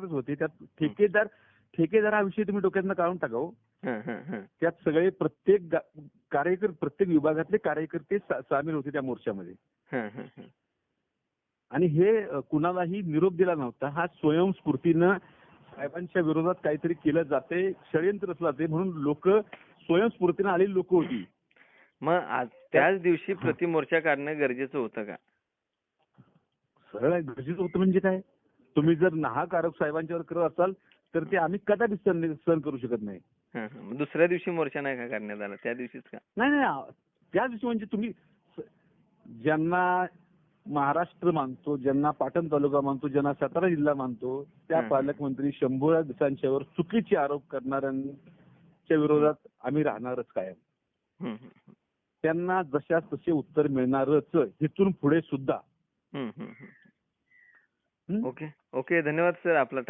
ठिकाणातच होते. त्यात ठेकेदार हा विषय तुम्ही डोक्यातनं काढून टाकावं. त्यात सगळे प्रत्येक प्रत्येक विभागातले कार्यकर्ते सामील होते त्या मोर्चामध्ये. आणि हे कुणालाही निरोप दिला नव्हता. हा स्वयंस्फूर्तीनं साहेबांच्या विरोधात काहीतरी केलं जाते, षडयंत्र रचलं जाते म्हणून लोक स्वयंस्फूर्तीनं आलेली लोक होती. मग त्याच दिवशी प्रतिमोर्चा काढणं गरजेचं होतं का? सरळ गरजेचं होतं म्हणजे काय? तुम्ही जर नाहक आरोप साहेबांच्यावर करत असाल तर ते आम्ही कदापि सहन करू शकत नाही. दुसऱ्या दिवशी मोर्चा नाही का करण्यात आला, त्या दिवशीच का? नाही, त्या दिवशी म्हणजे तुम्ही ज्यांना महाराष्ट्र मानतो, ज्यांना पाटण तालुका मानतो, ज्यांना सातारा जिल्हा मानतो, त्या पालकमंत्री शंभूराज देसाईंच्यावर चुकीचे आरोप करणाऱ्यांच्या विरोधात आम्ही राहणारच कायम. त्यांना जशा तसे उत्तर मिळणारच इथून पुढे सुद्धा. ओके, धन्यवाद सर, आपला